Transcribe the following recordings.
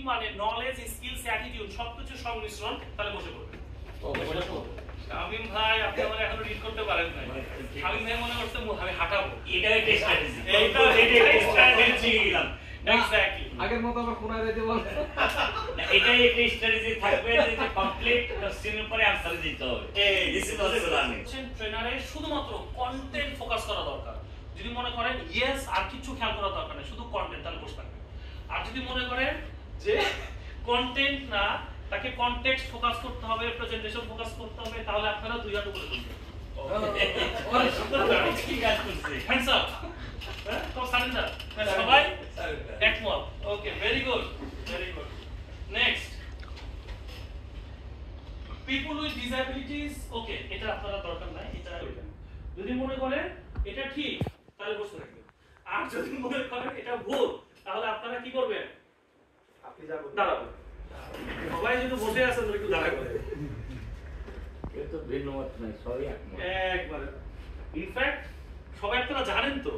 মানে knowledge, skills, attitude সবকিছু সংমিশ্রণ, তাহলে বসে পড়বেন। শামিম ভাই আপনি আমার এখনো রিড করতে পারেন না। শামিম ভাই মনে করতে আমি হাঁটাবো, এটা একটা স্ট্র্যাটেজি, এইটা স্ট্র্যাটেজি এক্স্যাক্টলি। আগের মতো আমরা কোনায় দিতে বল, এটাই একটা স্ট্র্যাটেজি থাকবে যে কমপ্লিট কোশ্চেনের পরে आंसर দিতে হবে। This is also learning. ট্রেনারের শুধুমাত্র কন্টেন্ট ফোকাস করা দরকার। যদি মনে করেন ইয়েস আর কিছু খেয়াল করা দরকার নেই, শুধু কন্টেন্ট, তাহলে বসে থাকবেন। আর যদি মনে করেন যে কন্টেন্ট না, তাকে কনটেক্সট ফোকাস করতে হবে, প্রেজেন্টেশন ফোকাস করতে হবে, তাহলে আপনারা দুই হাত উপরে তুলবেন। অনেক সুন্দর ঠিক কাজ করছে। Hands up. হ্যাঁ তো সারেন্ডার সবাই একমত। Okay, very good, very good. Next, people with disabilities. Okay, এটা আপনারা দরকার নাই, এটা যদি মনে করেন এটা ঠিক তাহলে বসে থাকবেন। আর যদি মনে করেন এটা ভুল তাহলে আপনারা কি করবেন? আপনি যাবেন, দাঁড়াবেন। সবাই যদি বসে আছেন তাহলে একটু দাঁড়াবেন। এত ধন্যবাদ নাই, সরি একবারে ইনফ্যাক্ট সবাই আপনারা জানেন তো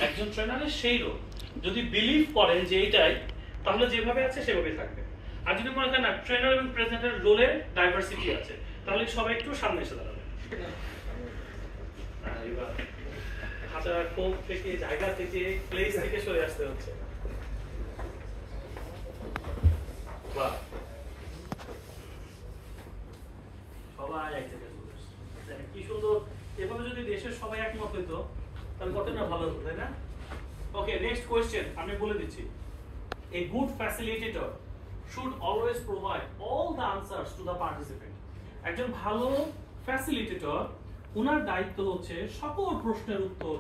একজন ট্রেনারের সেই রোল। যদি বিলিভ করেন যে এইটাই, তাহলে যেভাবে আছে সেভাবেই থাকবে। আর যদি মনে করেন না ট্রেনার এবং প্রেজেন্টার রোলের ডাইভার্সিটি আছে, তাহলে সবাই একটু সামনে এসে দাঁড়াবে। এবার হাজার কোপ থেকে, জায়গা থেকে, প্লেস থেকে সরে আসতে হচ্ছে। বাহ, সবাই এক জায়গায় চলে আসছে, কি সুন্দর। এভাবে যদি দেশের সবাই একমত হইতো তাহলে কত না ভালো হতো, তাই না? ওকে, নেক্সট কোয়েশ্চেন আমি বলে দিচ্ছি। A good facilitator should always provide all the answers to the participant. একজন ভালো ফ্যাসিলিটেটর, ওনার দায়িত্ব হচ্ছে সকল প্রশ্নের উত্তর